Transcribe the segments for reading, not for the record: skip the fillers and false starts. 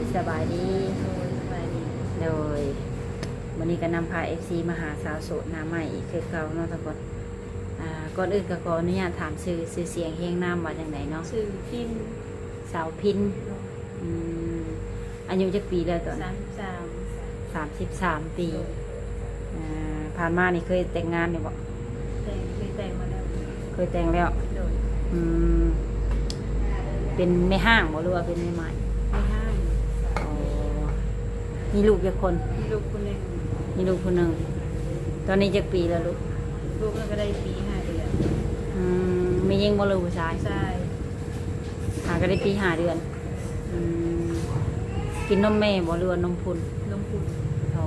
ยสบายดีโดยสบายดี โดยวันนี้ก็นำพา FC มาหาสาวโสดหน้าใหม่อีกคือเก่าเนาะทุกคนก่อนอื่นก็ขออนุญาตถามชื่อเสียงเฮียงนามว่าจังไดเนาะ ชื่อพิมพ์ สาวพินอืมอายุจักปีแล้วตอน 33 ปีผ่านมานี่เคยแต่งงานนี่บ่ แต่งมาแล้ว เคยแต่งแล้ว โดย อืมเป็นแม่ห้างบ่หรือว่าเป็นแม่ไม้ ไม่ห้าง อ๋อมีลูกกี่คน มีลูกคนหนึ่ง มีลูกคนหนึ่งตอนนี้จักปีแล้วลูก ลูกก็ได้ปี5 เดือน มียิงบ่เลยผู้ชาย ใช่ หาก็ได้ปี5 เดือนกินนมแม่บ่หรือว่านมพุน ลงพุน อ๋อ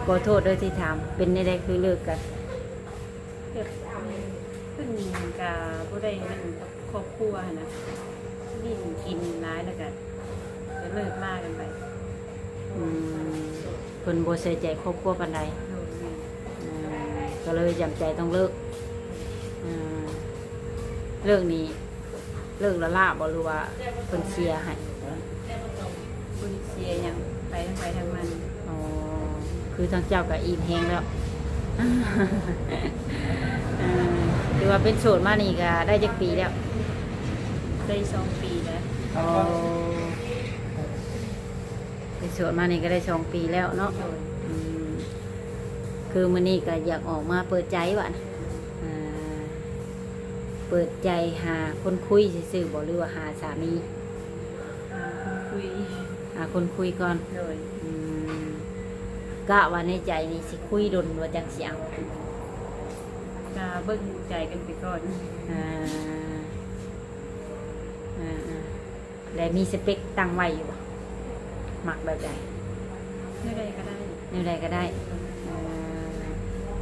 ขอโทษด้วยที่ถามเป็นในใดคือเลิกกัน แบบขึ้นกับผู้ใดมันครอบครัวนะวิ่งกินร้ายแล้วกันจะเลิกมากกันไป เพิ่นบ่ใส่ใจครอบครัวปานใด โดยแม่ ก็เลยจำใจต้องเลิกเลิกนี้เลิกละล่าบ่หรือว่าเพิ่นเชียร์ให้ ผู้ที่เสียอย่างไปทางมัน อ๋อคือทางเจ้าก็อิ่มแฮงแล้วคือว่าเป็นโสดมานี่ก็ได้จักปีแล้ว ได้2 ปีแล้ว อ๋อเป็นโสดมานี่ก็ได้2 ปีแล้วเนาะ โดย คือมื้อนี้ก็อยากออกมาเปิดใจว่ะนะเปิดใจหาคนคุยซื่อๆบ่หรือว่าหาสามี คุย หาคนคุยก่อน โดย กะว่าในใจนี่สิคุยดนว่าจังสิเอา จะเบิ่งใจกันไปก่อน อ่าแล้วมีสเปคตั้งไว้อยู่บ่มักแบบใด ไม่ได้ก็ได้ แนวใดก็ได้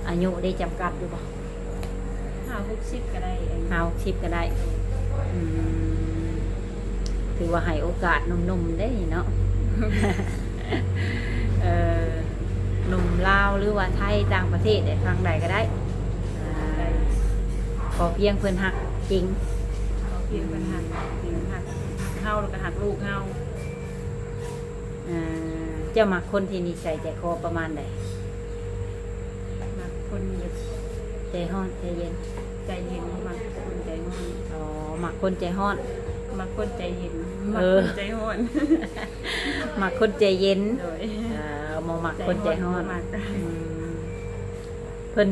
อายุได้จำกัดอยู่บ่ 50-60ก็ได้ 50ก็ได้ถือว่าให้โอกาสหนุ่มๆได้เนาะ หนุ่มลาวหรือว่าไทยต่างประเทศได้ฟังใดก็ได้ขอเพียงเพิ่นฮักจริง เขาเพียงกันหักถึงหักเฮาแล้วก็หักลูกเฮา เจ้ามักคนที่นิสัยใจคอประมาณใด มักคนแบบ ใจฮ้อนใจเย็น ใจเย็นมักคนใจร้อน อ๋อมักคนใจฮ้อน มักคนใจเย็นมั เอก อ คนใจร้อน มักคนใจเย็น โดย มองมักคนใจฮ้อน มัก เพิ่น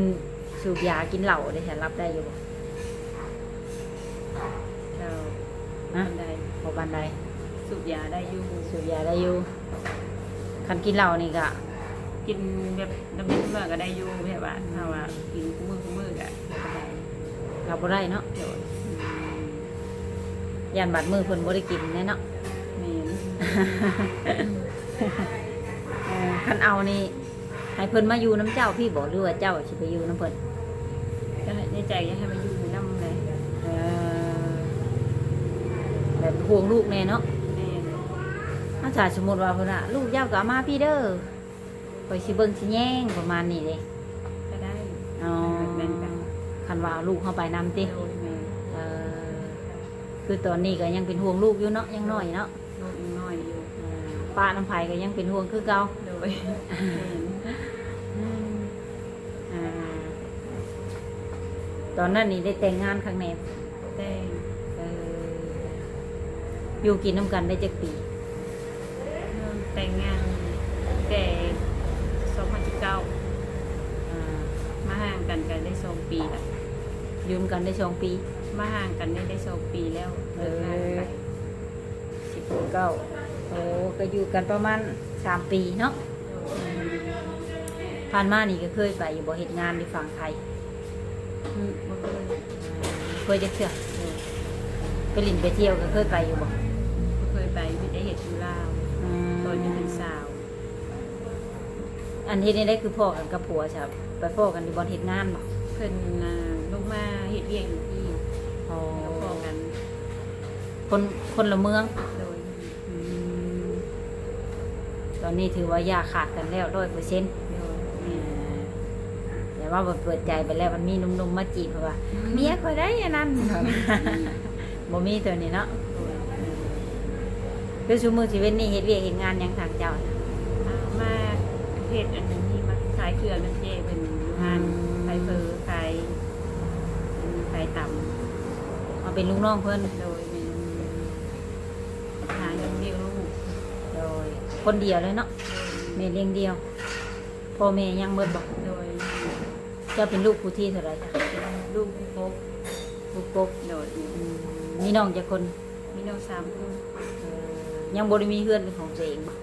สูบยากินเหล้าได้ฉันรับได้อยู่บ่ เจ้า ฮะ คนใด บ่ปานใด สูบยาได้อยู่ สูบยาได้อยู่คันกินเหล้านี่ก็ กินแบบน้ำพริกเมื่อก็ได้อยู่แบบว่าถ้าว่ากินคู่มือก็ได้ เราบ่ได้เนาะ โดย ยันบาดมือเพิ่นบ่ได้กินแน่เนาะ แม่น คันเอานี่ให้เพิ่นมาอยู่น้ำเจ้าพี่บ่หรือว่าเจ้าสิไปอยู่น้ำเพิ่น ก็ในใจอยากให้มาอยู่นำเลย แบบห่วงลูกแน่เนาะ แม่น ถ้าสมมุติว่าเพิ่นว่าลูกเจ้าก็เอามาพี่เด้อข่อยสิเบิ่งสิแย่งประมาณนี้เด้ ก็ได้ อ๋อ แบ่งกัน คันว่าเอาลูกเข้าไปนำติ โดยแม่ คือตอนนี้ก็ยังเป็นห่วงลูกอยู่เนาะยังน้อยเนาะ ลูกยังน้อยอยู่ ป้าน้ำไผก็ยังเป็นห่วงคือเก่า โดยแม่น ตอนนั้นนี่ได้แต่งงานครั้งแรก แต่ง อยู่กินน้ำกันได้จักปี แต่งงานแต่2019มาห่างกันได้2 ปีแล้ว อยู่นำกันได้2 ปี มาห่างกันได้2 ปีแล้วเลิกงานไป 19โอ้ก็อยู่กันประมาณ3 ปีเนาะผ่านมานี่ก็เคยไปอยู่บ่เฮ็ดงานในฝั่งไทย บ่เคย เคยจะเชื่อไปลินไปเที่ยวก็เคยไปอยู่บ่ บ่เคยไปมีแต่เฮ็ดอยู่ลาวตอนยังเป็นสาว อันที่นี่ได้คือพ่อกันกับผัวใช่ไปพ่อกันที่บ่เฮ็ดงานบ่ เพิ่นลงมาเฮ็ดเวียกอยู่ที่ อ๋อ แล้วพอกัน คนละเมือง โดย ตอนนี้ถือว่าอย่าขาดกันแล้ว100%โดยแม่ แต่ว่าเปิดใจไปแล้วมันมีหนุ่มๆมาจีบเพราะว่าเมียคอยได้อันนั้น บ่มีตัวนี้เนาะ โดย คือชุมือชีวิตนี่เฮ็ดเวียกเฮ็ดงานหยังทางเจ้าน่ะ มาเฮ็ดอันนี้มาขายเครื่องนั่นเจ้เพิ่นอยู่งานขายเฟอขายต่ำ มาเป็นลูกน้องเพิ่น โดยแม่หาเงินเลี้ยงลูก โดยคนเดียวเลยเนาะแม่เลี้ยงเดียวพ่อแม่ยังเบิดบ่ โดย เจ้าเป็นลูกผู้ที่เท่าไหร่จ้ะ เป็นลูกพบ ลูกกก โดย มีน้องจักคน มีน้อง3คน ยังบ่ได้มีเฮือนเป็นของตัวเองบ่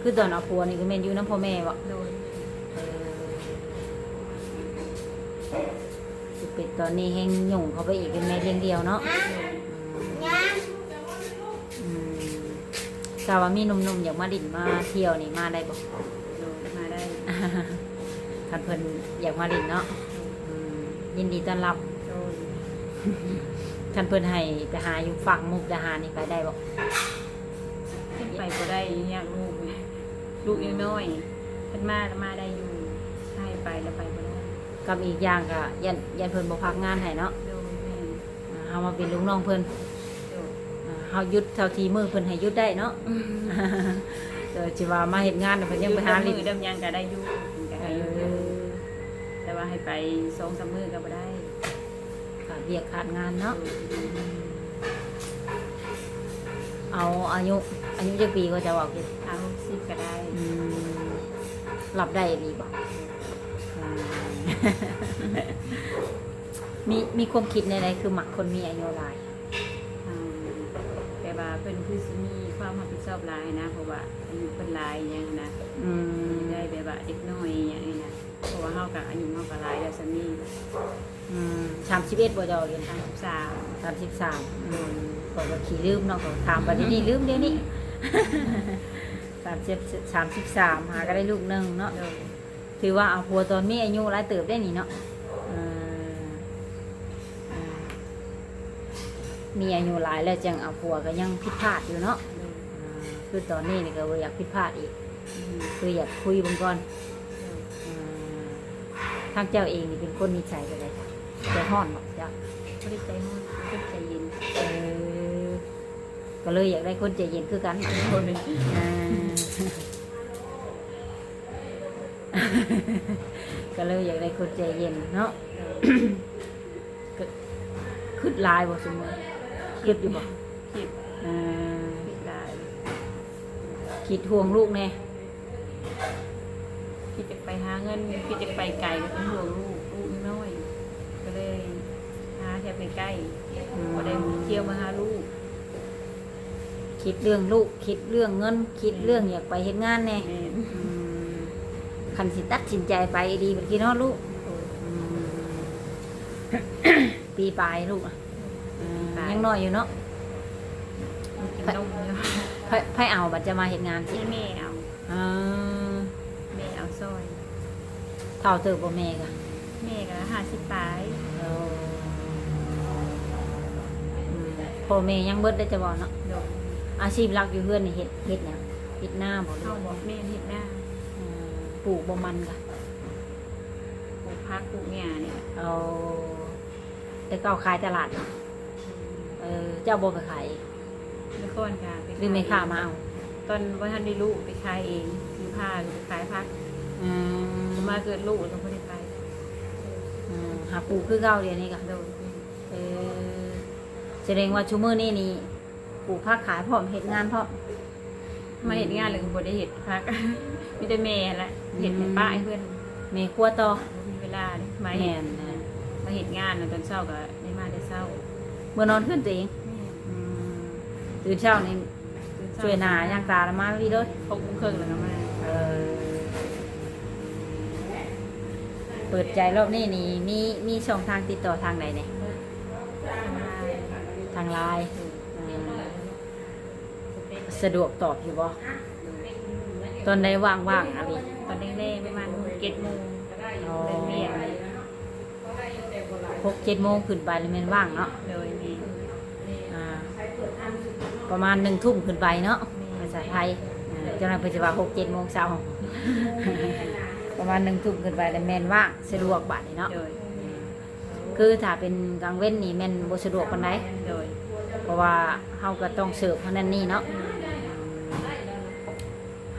คือตอนเอาผัวนี่ก็แม่นอยู่นำพ่อแม่บ่ โดย สิเป็นตอนนี้แฮงยุ่งเข้าไปอีกเป็นแม่เลี้ยงเดียวเนาะถ้าว่ามีหนุ่มๆอยากมาดิ่นมาเที่ยวนี่มาได้บ่ โดยมาได้ ท่านเพิ่นอยากมาดิ่นเนาะยินดีต้อนรับ โดย ท่านเพิ่นให้ไปหาอยู่ฝั่งมุกดาหารนี่ไปได้บ่ ขึ้นไปก็ได้อยากลูกไงลูกยังน้อยขึ้นมาก็มาได้อยู่ให้ไปแล้วไปก็ได้ กับอีกอย่างก็ยันเพิ่นบ่พักงานให้เนาะ โดยแม่ เฮามาเป็นลูกน้องเพิ่น โดย เฮาหยุดเท่าที่มือเพิ่นให้หยุดได้เนาะเดี๋ยวสิว่ามาเฮ็ดงานเดี๋ยวเพิ่นยังไปหาลิ้น มือดำยังก็ได้อยู่ก็ให้อยู่แต่ว่าให้ไป2-3 มื้อก็บ่ได้ ขาดเวียกขาดงานเนาะเอาอายุจักปีก็จะว่ากิน ทาง60ก็ได้ รับได้ดีบ่มีความคิดในใดคือมักคนมีอายุหลาย แต่ว่าเพิ่นคือสิมีความรับผิดชอบหลายนะเพราะว่าอายุเพิ่นหลายหยังนะได้แบบว่าเด็กน้อยอย่างนี้นะเพราะว่าเฮาก็อายุเฮาก็หลายแล้วซันนี่ 31บ่จะว่ากิน 33 33ก็ว่าขี้ลืมเนาะก็ถามบัดนี้ลืมเดี๋ยวนี้ 33หาก็ได้ลูกหนึงเนาะ โดย ถือว่าเอาผัวตอนมีอายุหลายเติบได้นี่เนาะมีอายุหลายแล้วจังเอาผัวก็ยังผิดพลาดอยู่เนาะคือตอนนี้นี่ก็บ่อยากผิดพลาดอีกคืออยากคุยเบิ่งก่อนทางเจ้าเองนี่เป็นคนนิสัยแบบใดใจร้อนบ่จ้ะ บ่ได้ใจร้อนเป็นใจเย็น ก็เลยอยากได้คนใจเย็นคือกัน คนนึง ก็เลยอยากได้คนใจเย็นเนาะ คิดหลายบ่ซุมื้อคิดอยู่บ่ คิด อ่า คิดหลาย คิดห่วงลูกแน่ คิดจะไปหาเงินคิดจะไปไกลก็เป็นห่วงลูกน้อยก็เลยหาแถวใกล้ๆบ่ได้เที่ยวมาหาลูก คิดเรื่องลูกคิดเรื่องเงิน คิดเรื่องอยากไปเฮ็ดงานแน่ แม่น คันสิตัดสินใจไปดีบัดกี้เนาะลูกปีปลายลูกยังน้อยอยู่เนาะ กินนมเนาะ ไผเอาบัดจะมาเฮ็ดงานสิ ที่แม่เอา อ่า แม่เอาซอย เท่าเติบบ่แม่กะ แม่ก็50ปลาย พ่อแม่ยังเบิดได้จะบ่เนาะ โดย อาชีพหลักอยู่เฮือนนี่เฮ็ดหยังเฮ็ดหน้าบ่ลู เฮาก บอกแม่เฮ็ดหน้า ปลูกบ่มันกะ ปลูกผักปลูกหญ้าเนี่ย เอาแต่ก็เอาขายตลาดเนาะเจ้าบ่ไปขาย เมื่อก่อนค่ะไป หรือไม่ค่ามาเอา ตอนว่าท่านได้ลูกไปขายเองซื้อผ้าหรือไปขายผักมาเกิดลูกต้องบ่ได้ขาย หาปลูกคือเก่าเดี๋ยวนี้กะ โดย แสดงว่าชั่วโมงนี้นี่ปลูกผักขายพร้อมเฮ็ดงานพร้อม มาเฮ็ดงานเลยก็บ่ได้เฮ็ดผัก มีแต่แม่แหละเฮ็ดให้ป้าให้เพิ่น แม่ครัวต่อ บ่มีเวลาเด้มา แม่ เฮ็ด นนะ มาเฮ็ดงานน่ะตอนเช้าก็ได้มาแต่เช้า เมื่อนอนขึ้นตัวเองตื่นเช้านี่ช่วยหน้าย่างตาละมาพี่เด้อ 6:30แล้วก็มา เปิดใจรอบนี้นี่มีช่องทางติดต่อทางไหนเนี่ยทางไลน์สะดวกตอบอยู่บ่ตอนใดว่างๆอะไร ตอนแรกๆประมาณ7:00นเลิกเรียน 6-7 โมงขึ้นไปแล้วแม่นว่างเนาะ เลยแม่ ประมาณ1 ทุ่มขึ้นไปเนาะภาษาไทยเจ้าหน้าที่ว่า6-7 โมงเช้า ประมาณ1 ทุ่มขึ้นไปแล้วแม่นว่างสะดวกบัดนี้เนาะ เลย คือถ้าเป็นกลางเว้นนี่แม่นบ่สะดวกปานใด เลย เพราะว่าเฮาก็ต้องเสิร์ฟเท่านั้นนี่เนาะ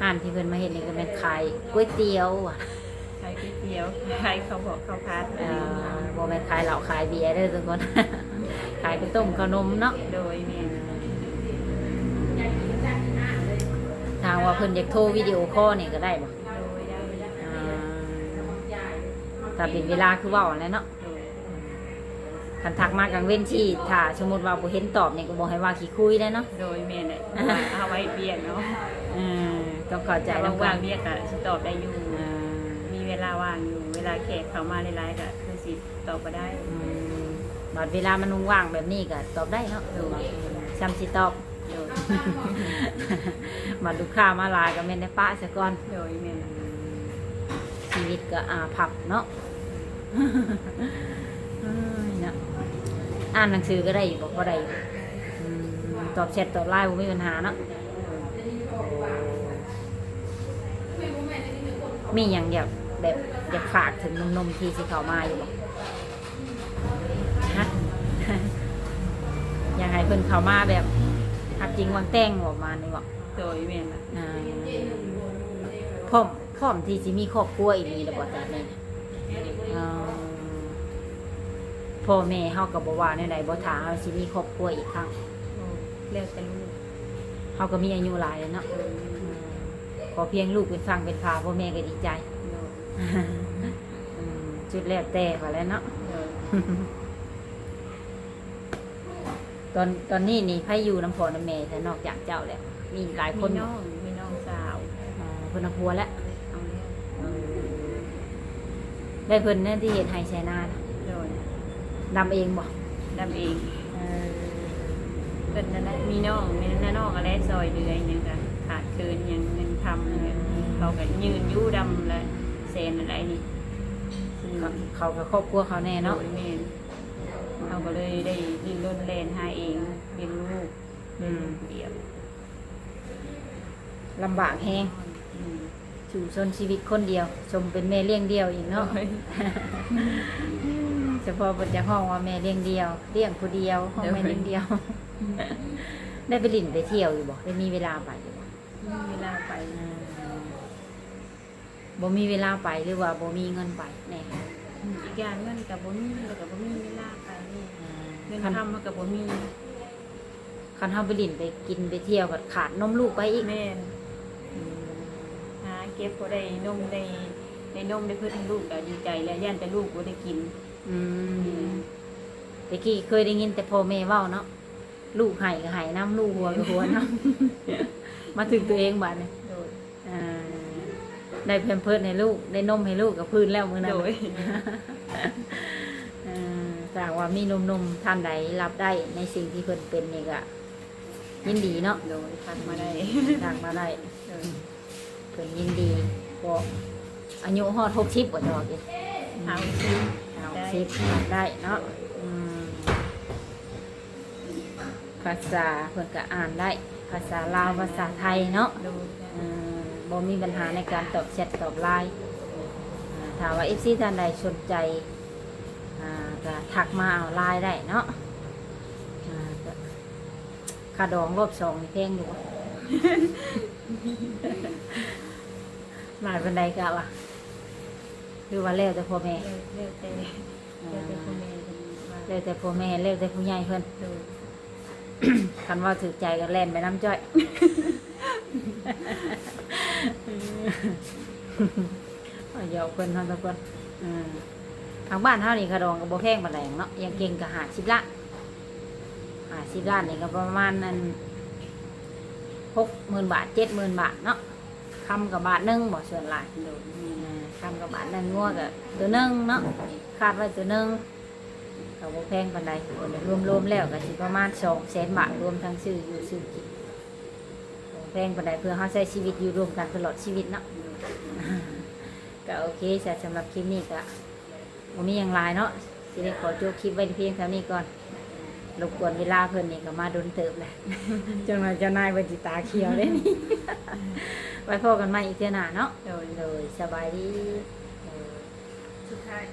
ห้านที่เพิ่นมาเฮ็ดนี่ก็แม่นขายก๋วยเตี๋ยวอะ ขายก๋วยเตี๋ยวขายข้าวบอกข้าวผัด บ่แม่นขายเหล้าขายเบียร์เด้อทุกคน ขายข้าวต้มขนมเนาะ โดยแม่น ทางว่าเพิ่นอยากโทรวิดีโอคอลนี่ก็ได้บ่ โดยได้ อ่าถ้าเป็นเวลาคือเว้าแหล้วเนาะ โดย คันทักมากลางเว้นที่ถ้าสมมุติว่าบ่เห็นตอบนี่ก็บ่ให้ว่าขี้คุยได้เนาะ โดยแม่นแหละเอาไว้เบียดเนาะ อืมต้องเข้าใจ แต่ นำกั ว่าง น ๆเบียดก็สิตอบได้อยู่ อ่า มีเวลาว่างอยู่เวลาแขกเข้ามาหลายๆก็คือสิตอบบ่ได้ อืมบัดเวลามันว่างๆแบบนี้ก็ตอบได้เนาะซ้ำสิตอบ โดย บัดลูกค้ามาหลายก็แม่นได้ปะซะก่อน โดยแม่น ชีวิตก็ผับเนาะ เอ้ยเนาะอ่านหนังสือก็ได้อยู่บอกว่าได้อยู่อืมตอบแชทตอบไลน์บ่มีปัญหาเนาะมีอย่างอยากฝากถึงหนมๆที่สิเข้ามาอยู่บอกฮะ อยากให้เพิ่นเข้ามาแบบหักจริงวางแต่งออกมานี่บอก โดยแม่นล่ะ อ่าพร้อมที่จะมีครอบครัวอีกนี่แล้วบ่แต่นี่อ่าพ่อแม่เฮาก็บ่ว่าแนวใดบ่ถาเฮาสิมีครอบครัวอีกครั้ง โอ้แล้วแต่ลูก เฮาก็มีอายุหลายแล้วเนาะขอเพียงลูกเป็นฟังเป็นพาพ่อแม่ก็ดีใจ โดย อืมจุดแล้วแต่ว่าแล้วเนาะ โดย ตอนนี้นี่ไผอยู่น้ำพ่อน้ำแม่แต่นอกจากเจ้าแล้วมีหลายคน มีน้องสาว เพิ่นเอาผัวแล้ว เอาแล้ว ได้เพิ่นนั่นที่เฮ็ดให้ใช้นานะ โดย ดำเองบ่ ดำเองเพิ่นนั่นแหละมีน้องอะไรซอยเดือยหยังก็ขาดเกินหยังเงินทำเนี่ยเขาก็ยืนอยู่ดำและแสนอะไรนี่ เขากับครอบครัวเขาแน่เนาะ โดยแม่นเขาก็เลยได้ดิ้นรนแล่นหาเองเลี้ยงลูกเดียว ลำบากแฮง อืม สู่ชนชีวิตคนเดียว ชมเป็นแม่เลี้ยงเดียวอีกเนาะ โดย เฉพาะบนจะห้องว่าแม่เลี้ยงเดียวเลี้ยงผู้เดียวห้องแม่เลี้ยงเดียว ได้ไปลิ่นไปเที่ยวอยู่บ่ได้มีเวลาไปอยู่บ่ มีเวลาไป บ่มีเวลาไปหรือว่าบ่มีเงินไปแน่ อีกอย่างเงินกับบ่มีแล้วกับบ่มีเวลาไปนี่เงิน คัน ทำมันกับบ่มี คันเฮาไปลิ่นไปกินไปเที่ยวก็ขาดนมลูกไปอีก แม่น อืม หาเก็บบ่ได้นมได้นมได้เพื่อทั้งลูกก็ดีใจแล้วย่านแต่ลูกบ่ได้กิน อืมตะกี้เคยได้ยินแต่พ่อแม่เว้าเนาะลูกให้ก็ให้น้ำลูกหัวก็หัวน้ำ มาถึงตัวเองบัดนี้ โดย อ่าได้แพมเพิร์สให้ลูกได้นมให้ลูกกับพื้นแล้วมื้อนั้น โดย ถ้าหากว่ามีหนมๆท่านใดรับได้ในสิ่งที่เพิ่นเป็นนี่ก็ยินดีเนาะ โดยทักมาได้ ดังมาได้ โดย เพิ่นยินดีก็อายุฮอด60บ่ดอกอีก เอาซิ 60ได้เนาะอืมภาษาเพิ่นก็อ่านได้ ภาษาลาวภาษาไทยเนาะ โดย บ่มีปัญหาในการตอบแชทตอบไลน์ถ้าว่า FC ท่านใดสนใจก็ทักมาเอาไลน์ได้เนาะก็ค่าดองรอบ2นี่แพงอยู่บ่ หลายปันใดกะวะหรือว่าแล้วแต่พ่อแม่ เลือกแต่พ่อแม่เพิ่นว่า แล้วแต่พ่อแม่แล้วแต่ผู้ใหญ่เพิ่น โดย คันว่าถือใจก็แล่นไปน้ำจ้อย เอาเดี๋ยวเพิ่นเฮาทุกคนทางบ้านเฮานี่กระดองก็บ่แพงปานใดเนาะยังเก่งก็50ล้าน50ล้านนี่ก็ประมาณนั้น60,000 บาท 70,000 บาทเนาะคำกับบาทหนึงบ่ส่วนหลาย โดย คำกับบาทหนึงงัวก็ตัวหนึงเนาะคาดไว้ตัวหนึงก็บ่แพงปานใดรวมๆแล้วก็สิประมาณ200,000 บาทรวมทั้งซื้ออยู่ซื้อกินบ่แพงปานใดเพื่อเฮาใช้ชีวิตอยู่ร่วมกันตลอดชีวิตเนาะ ก็โอเคสำหรับคลิปนี้ก็บ่มีอย่างไรเนาะสิได้ขอจบคลิปไว้เพียงเท่านี้ก่อนรบกวนเวลาเพิ่นนี่ก็มาโดนเติบแหละ จังหวะเจ้านายเพิ่นสิตาเขียวเด้นี่ ไว้พบกันใหม่อีกเทื่อหน้าเนาะ โดย เลยสบายดี สุดท้าย